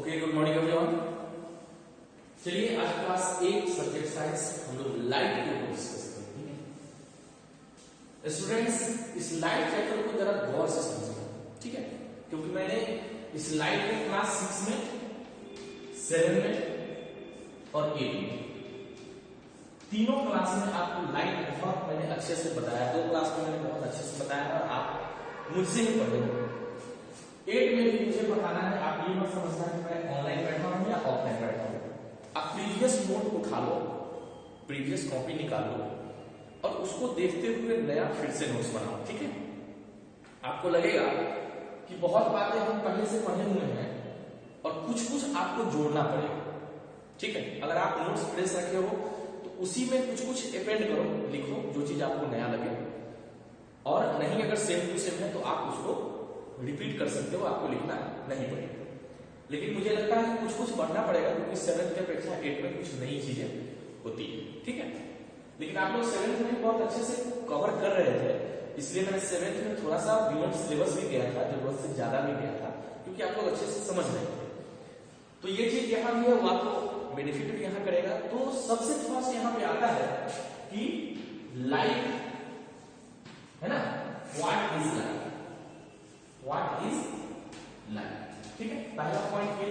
Okay, good morning everyone. चलिए आज class 8 subject science हम लोग लाइट को डिस्कस करते हैं। स्टूडेंट्स, इस लाइट चैप्टर को जरा गौर से समझिए, ठीक है? क्योंकि मैंने इस लाइट को क्लास 6 में, 7 में और 8 में तीनों क्लास में आपको लाइट बहुत मैंने अच्छे से बताया। 2 क्लास में मैंने बहुत अच्छे से बताया और आप मुझसे ही पढ़े हो। 8 में भी मुझे बताना है। आप ये मत समझना कि मैं ऑनलाइन बैठा हूं या ऑफलाइन बैठा हूं। आप प्रीवियस नोट उठा लो, प्रीवियस कॉपी निकालो और उसको देखते हुए नया फिर से नोट्स बनाओ, ठीक है? आपको लगेगा कि बहुत बातें हम पहले से पढ़े हुए हैं और कुछ आपको जोड़ना पड़ेगा, ठीक है? अगर आप नोट्स फ्रेश रखे हो तो उसी में कुछ अपेंड करो, लिखो जो चीज आपको नया लगे, और नहीं अगर सेम टू सेम है तो आप उसको रिपीट कर सकते हो, आपको लिखना नहीं पड़ेगा। लेकिन मुझे लगता है कि कुछ बढ़ना पड़ेगा क्योंकि 7th की अपेक्षा 8 में कुछ नई चीजें होती है, ठीक है? लेकिन आप लोग 7th में बहुत अच्छे से कवर कर रहे थे, इसलिए मैंने 7th में थोड़ा सा बियॉन्ड सिलेबस भी गया था, जरूरत से ज्यादा भी गया था, क्योंकि आप लोग अच्छे से समझ रहे थे। तो ये चीज यहाँ भी है, वो आपको बेनिफिट भी यहाँ करेगा। तो सबसे फर्स्ट यहाँ पे आता है कि लाइट है ना, what is light, what is light, ठीक है? पहला पॉइंट ये।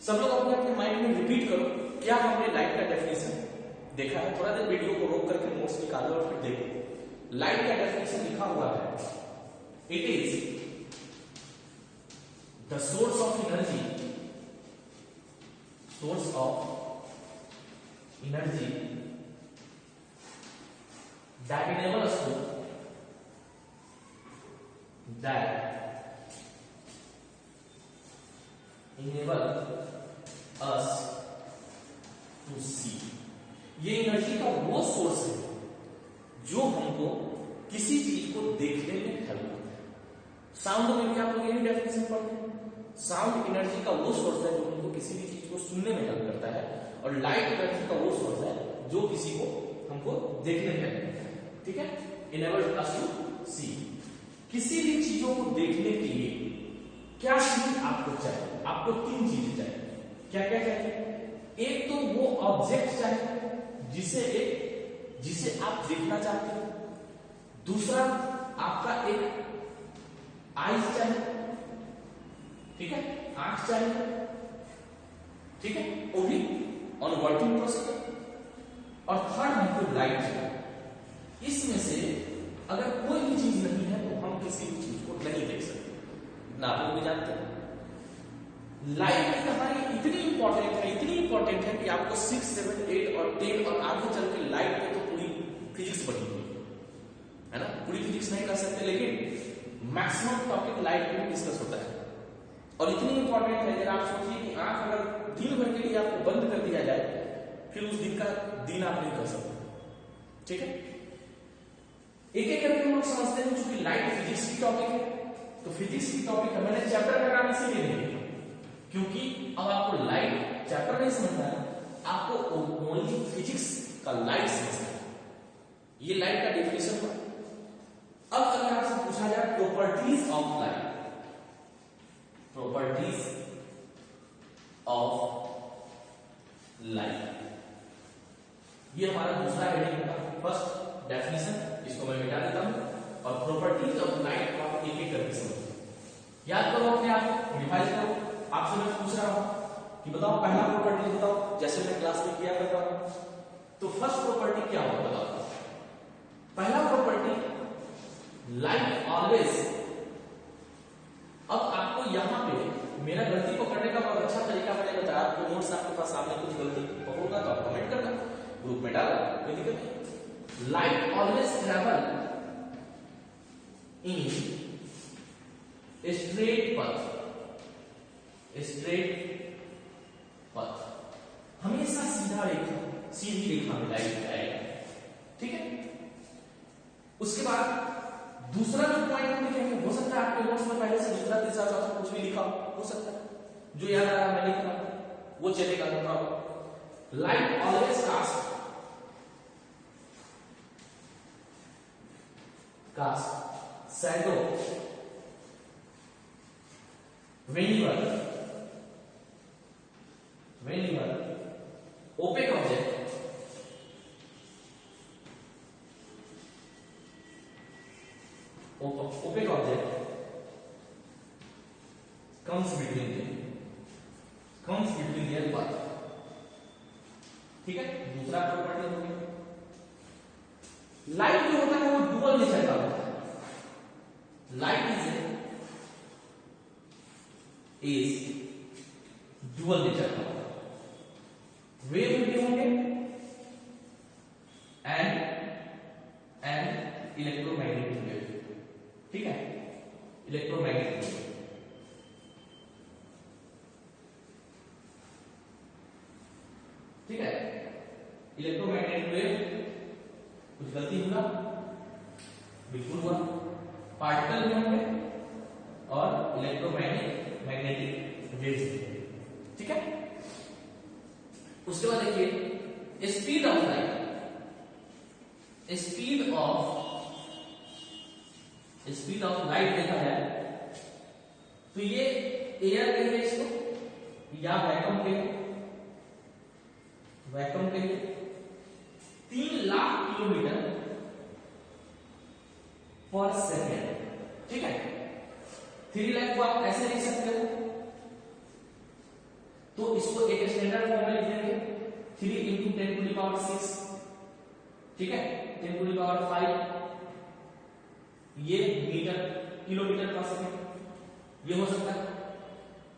सब लोग अपने अपने माइंड में रिपीट करो, क्या हमने लाइट का डेफिनेशन देखा है? थोड़ा देर वीडियो को रोक करके नोट्स निकालो और फिर देखो। लाइट का डेफिनेशन लिखा हुआ है, it is the source of energy, source of energy that enable us to, that enable us to see। ये एनर्जी का वो सोर्स है जो हमको किसी चीज को देखने में हेल्प करता है। साउंड में भी आप लोग यही डेफिनेशन पढ़ते हैं। साउंड एनर्जी का वो सोर्स है जो हमको किसी भी चीज को सुनने में हेल्प करता है, और लाइट एनर्जी का वो सोर्स है जो किसी को हमको देखने में हेल्प करता है, ठीक है? enable us to see। किसी भी चीजों को देखने के लिए क्या चीज आपको चाहिए? आपको 3 चीजें चाहिए। क्या क्या चाहिए? एक तो वो ऑब्जेक्ट चाहिए जिसे आप देखना चाहते हो। दूसरा, आपका एक आईज चाहिए, ठीक है? आंख चाहिए, ठीक है? वो भी ऑन वर्किंग प्रोसेस। और थर्ड हमको लाइट चाहिए। इसमें से अगर कोई भी चीज नहीं है तो हम किसी भी चीज को नहीं देख सकते, ना आप लोग भी जानते हैं। लाइट की कहानी इतनी इंपॉर्टेंट है कि आपको 6, 7, 8 और 10 और आगे चल के लाइट पे तो पूरी फिजिक्स बनी हुई है ना। पूरी फिजिक्स नहीं कर सकते, लेकिन मैक्सिमम टॉपिक लाइट पे डिस्कस होता है। और इतनी इंपॉर्टेंट है कि आप सोचिए कि आंख अगर दिन भर के लिए आपको बंद कर दिया जाए, फिर उस दिन का दिन आप नहीं कर सकते, ठीक है? एक एक करके हम लोग समझते हैं। क्योंकि लाइट फिजिक्स की टॉपिक है, तो फिजिक्स की टॉपिक है। मैंने चैप्टर का नाम इसीलिए नहीं लिखा क्योंकि अब आपको लाइट चैप्टर नहीं समझना है, आपको ओनली फिजिक्स का लाइट समझना है। ये लाइट का डेफिनेशन हुआ। अब अगर आपसे पूछा जाए properties of light, properties of light, ये हमारा दूसरा हेडिंग होगा। फर्स्ट डेफिनेशन, इसको मैं मिटा देता हूं, और प्रॉपर्टीज ऑफ लाइट को आप एक एक करके समझिए। याद करो अपने आप, रिवाइज करो। आपसे मैं पूछ रहा हूं कि बताओ पहला प्रॉपर्टी बताओ, जैसे मैं क्लास में किया करता हूं। तो फर्स्ट प्रॉपर्टी क्या होगा बताओ? पहला प्रॉपर्टी, लाइट ऑलवेज। अब आपको यहां पे मेरा गलती पकड़ने का बहुत अच्छा तरीका मैंने बताया। आपको नोट्स आपके पास सामने कुछ गलती पकड़ूंगा तो आप कमेंट करना, ग्रुप में डालना, कोई दिक्कत नहीं। Light always travel in straight पथ, स्ट्रेट पथ, हमेशा सीधी रेखा में लाइट जाएगा, ठीक है? उसके बाद दूसरा जो पॉइंट हम लिखेंगे, हो सकता है आपके नोट्स में पहले से दूसरा, तीसरा, चौथा कुछ भी लिखा हो सकता है, जो याद आ रहा मैं लिख रहा हूं वो चलेगा, no problem. Light always cast shadow whenever opaque object comes between their path. ठीक है, दूसरा प्रॉपर्टी हो गया। लाइट जो होता है वो डुअल नेचर का होता है। लाइट इज डुअल नेचर का होता है। वेव भी होंगे एंड इलेक्ट्रोमैग्नेटिक वेव। ठीक है, इलेक्ट्रोमैग्नेटिक वेव। ठीक है, इलेक्ट्रोमैग्नेटिक वेव। कुछ गलती हुआ? बिल्कुल हुआ। पार्टिकल में होंगे और मैग्नेटिक वेव्स। ठीक है, उसके बाद देखिए speed of light. Speed of light देखा जाए तो ये एयर कहिए इसको या वैक्यूम कहिए 3 लाख किलोमीटर पर सेकेंड। ठीक है, 3 लाख को आप ऐसे लिख सकते हो, तो इसको एक स्टैंडर्ड फॉर्म में लिख देंगे 3 इंटू 10 टू द पावर 6। ठीक है, 10 टू द पावर 5 ये किलोमीटर पर सेकेंड ये हो सकता है।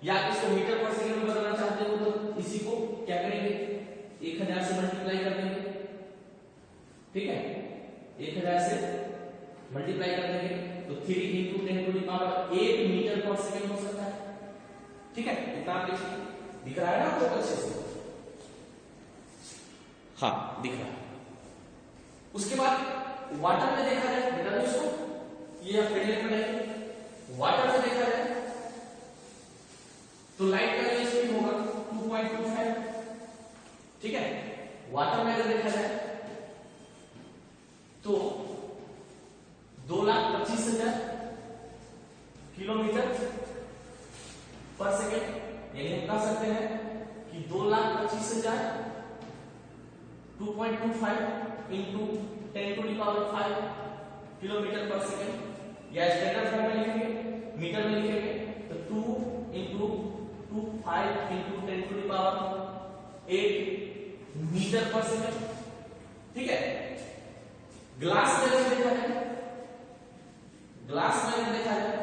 या इसको मीटर पर सेकेंड में बदलना चाहते हो तो इसी को क्या करेंगे 1000 से मल्टीप्लाई कर देंगे। ठीक है, 1000 से मल्टीप्लाई कर देंगे तो 3 into 10 to the power 8 metre पर सेकेंड हो सकता है। ठीक है, इतना दिख रहा है ना आपको अच्छे से? हाँ, दिख रहा है। उसके बाद वाटर में देखा जाए, बेटा दोस्तों ये आप पहले पढ़ेंगे। वाटर में देखा जाए तो लाइट का ये स्पीड होगा 2.25। ठीक है, वाटर में अगर देखा जाए तो 2,25,000 किलोमीटर पर सेकेंड। यानी हम कह सकते हैं कि 2,25,000 2.25 into 10 to the power 5 kilometre पर सेकेंड। या स्टैंडर्ड फॉर्म में लिखेंगे, मीटर में लिखेंगे तो 2 into 5 into 10 to the power 8 metre पर सेकेंड। ठीक है, ग्लास में अगर देखा जाए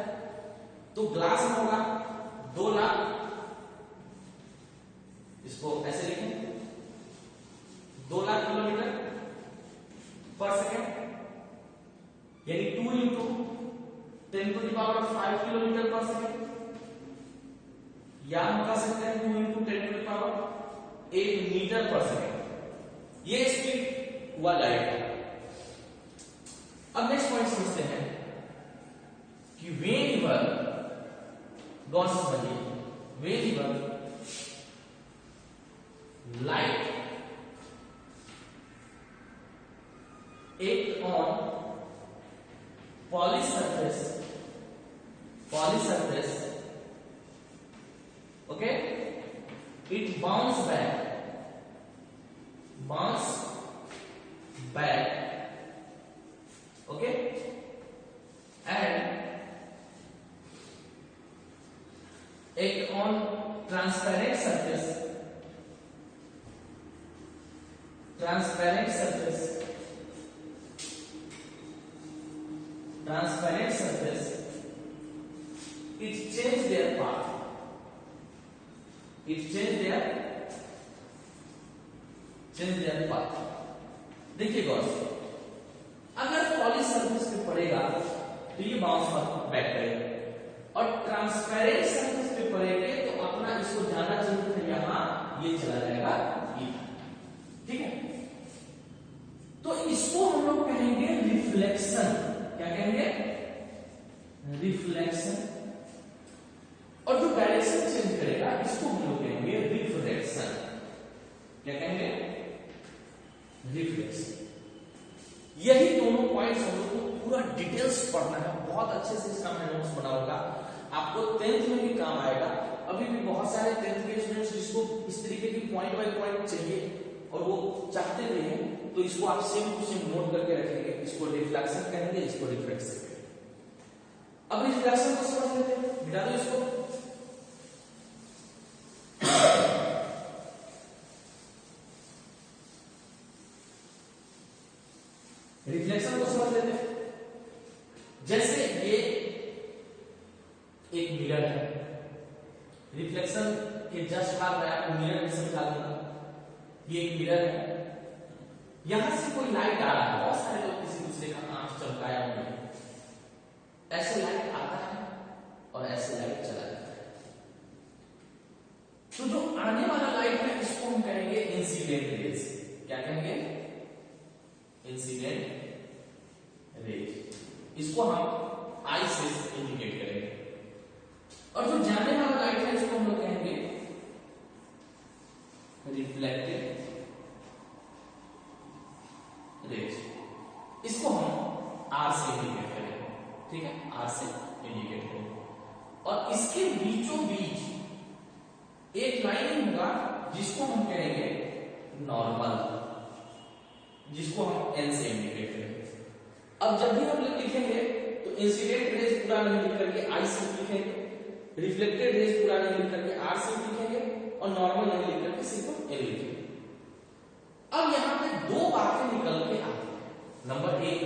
तो ग्लास में होगा 2 लाख। इसको ऐसे लिखें 2 लाख किलोमीटर पर सेकेंड। यानी 2 into 10 to the power 5 kilometre पर सेकेंड। या हम कह सकते हैं 2 into 10 to the power 8 metre पर सेकेंड। ये स्पीड हुआ लाइट का। अब नेक्स्ट पॉइंट समझते हैं कि वेन गॉस समझिए, when light act on poly surface, okay, it bounce back, okay, and act on transparent surface, it change their path, देखिए गौर से, अगर पॉली सरफेस पे पड़ेगा तो ये बाउंस बैक करेगा, और ट्रांसपेरेंट सरफेस पे पड़ेगा तो अपना इसको जाना चाहिए था यहां, ये चला जाएगा ये। ठीक है, तो इसको हम लोग कहेंगे रिफ्लेक्शन। क्या कहेंगे? रिफ्लेक्शन। और जो डायरेक्शन चेंज करेगा इसको हम लोग कहेंगे रिफ्रैक्शन। क्या कहेंगे? रिफ्लेक्शन। यही दोनों पॉइंट्स हम लोग को पूरा डिटेल्स पढ़ना है, बहुत अच्छे से इसका मैं नोट्स बनाऊंगा, आपको 10th में भी काम आएगा। अभी भी बहुत सारे 10th के स्टूडेंट्स जिसको इस तरीके की पॉइंट बाय पॉइंट चाहिए और वो चाहते भी हैं, तो इसको आप सेम टू सेम नोट करके रखेंगे। इसको रिफ्लेक्शन कहेंगे, इसको रिफ्रैक्शन कहेंगे। अब रिफ्लेक्शन को समझ लेते हैं, मिटा दो इसको। रिफ्लेक्शन को समझ लेते हैं। जैसे ये एक मिरर है, रिफ्लेक्शन के जस्ट बाद मैं आपको मिरर भी समझा दूंगा। ये एक मिरर है, यहां से कोई लाइट आ रहा है, बहुत सारे लोग किसी दूसरे का आंख चमकाया हुआ है, ऐसे लाइट आता है और ऐसे लाइट चला जाता है। तो जो आने वाला लाइट है इसको हम कहेंगे इंसिडेंट रेज। क्या कहेंगे? Incident raise. इसको हम आई से इंडिकेट करेंगे। और जो जाने वाला लाइट है इसको हम लोग कहेंगे रिफ्लेक्टेड रेज। इसको हम आर से इंडिकेट करेंगे, ठीक है, आर से इंडिकेट करेंगे। और इसके बीचों बीच एक लाइन होगा जिसको हम कहेंगे नॉर्मल, जिसको हम एन से इंडिकेट करेंगे। अब जब भी हम लोग लिखेंगे तो इंसिडेंट रेज पूरा नहीं लिख करके आई से लिखेंगे, रिफ्लेक्टेड रेज पूरा नहीं लिख करके आर से लिखेंगे, और नॉर्मल नहीं लिख करके सिर्फ एन लिखेंगे। अब यहां पे दो बातें निकल के आती हैं। नंबर एक,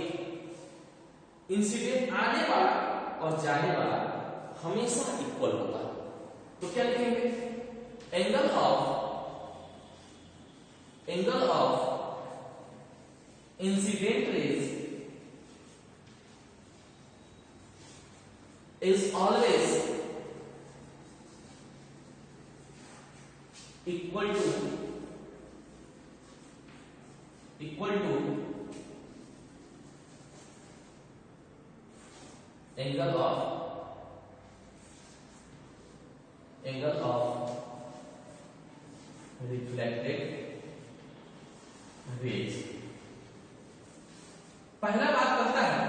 इंसिडेंट आने वाला और जाने वाला हमेशा इक्वल होता है। तो क्या लिखेंगे? Angle of incident rays is always equal to angle of reflected rays. पहला बात करता है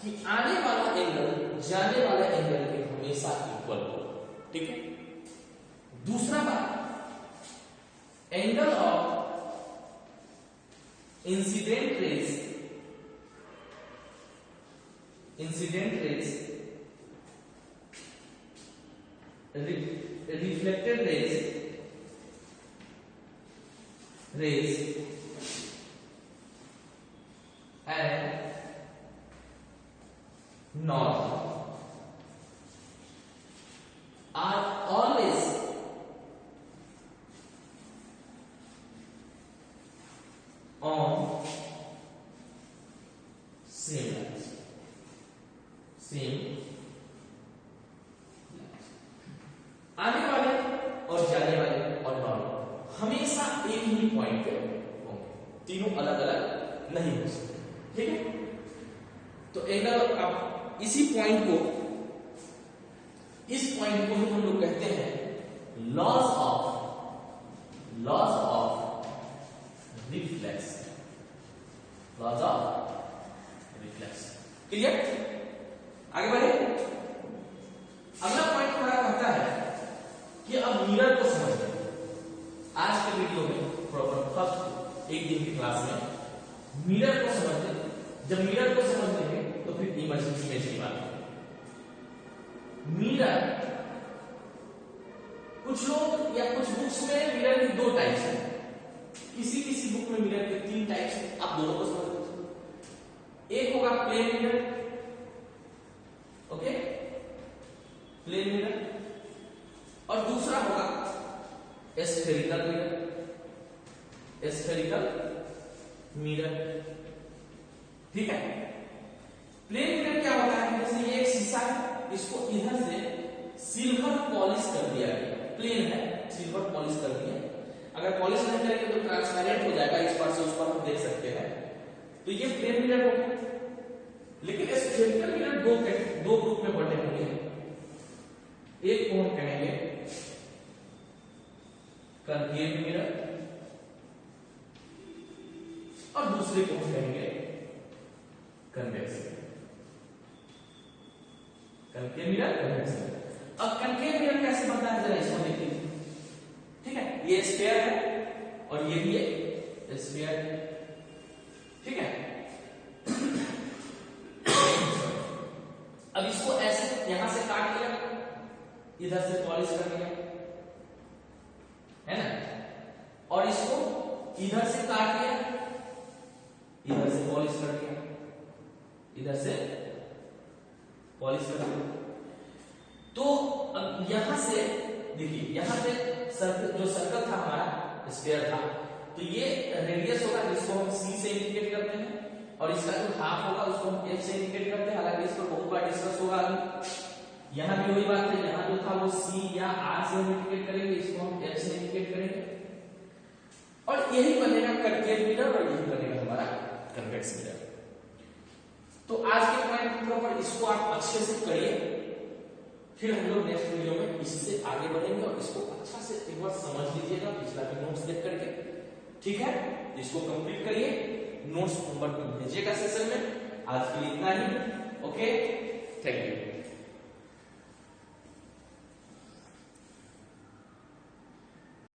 कि आने वाला एंगल जाने वाले एंगल के हमेशा इक्वल हो, ठीक है। दूसरा बात, angle of incident raise reflected raise and normal are always on same lines. आने वाले और जाने वाले और नॉर्मल हमेशा एक ही पॉइंट पे होंगे, तीनों अलग अलग नहीं हो सकते, ठीक है। तो एंगल, अब इस पॉइंट को ही हम लोग कहते हैं लॉज ऑफ रिफ्लेक्स। क्लियर? आगे बढ़े। अगला पॉइंट हमारा कहता है कि अब मिरर को समझिए। आज के वीडियो में प्रॉपर फर्स्ट एक दिन की क्लास में मिरर को समझते। जब मिरर को समझ लेंगे तो फिर इमेज की बात है। मिरर, कुछ लोग या कुछ बुक्स में मिरर के दो टाइप्स हैं, किसी बुक में मिरर के 3 टाइप्स हैं। आप दोनों को समझ लीजिए। एक होगा plane mirror, okay, plane mirror, और दूसरा होगा स्फेरिकल मिरर, ठीक है। प्लेन मिरर क्या होता है? जैसे ये एक शीशा है, इसको इधर से सिल्वर पॉलिश कर दिया गया, प्लेन है, सिल्वर पॉलिश कर दिया। अगर पॉलिश नहीं करेंगे तो ट्रांसपेरेंट हो जाएगा, इस पार से उस पार हम देख सकते हैं। तो ये प्लेन मिरर हो गया। लेकिन स्फेरिकल मिरर दो ग्रुप में बटे होंगे। एक को हम कहेंगे कनकेव मिरर और दूसरे को हम कहेंगे कन्वेक्स मिरर। अब कनकेव मिरर कैसे बनता है जरा इसको देखिए, ठीक है। ये स्फीयर है और ये भी है स्फीयर, ठीक है। अब इसको ऐसे यहां से काट लिया, इधर से पॉलिश कर लिया, है ना, और इसको इधर से काट लिया, इधर से पॉलिश कर लिया, इधर से पॉलिश कर लिया। तो यहां से देखिए, यहां पे सर्कल, जो सर्कल था हमारा स्फीयर था, तो ये रेडियस होगा जिसको हम सी से इंडिकेट करते हैं, और इसका जो हाफ होगा उसको हम एफ से इंडिकेट करते हैं। हालांकि इस पर बहुत बार डिस्कस होगा अभी। यहाँ भी वही बात है, यहाँ जो था वो सी या आर से हम इंडिकेट करेंगे, इसको हम एफ से इंडिकेट करेंगे, और यही बनेगा कंकेव मिरर, और यही बनेगा हमारा कन्वेक्स मिरर। तो आज के पॉइंट पर इसको आप अच्छे से करिए, फिर हम लोग नेक्स्ट वीडियो में इससे आगे बढ़ेंगे, और इसको अच्छा से एक बार समझ लीजिएगा पिछला भी नोट्स देख करके, ठीक है। इसको कंप्लीट करिए, नोट्स होमवर्क में भेजिएगा सेशन में। आज के लिए इतना ही, ओके, थैंक यू।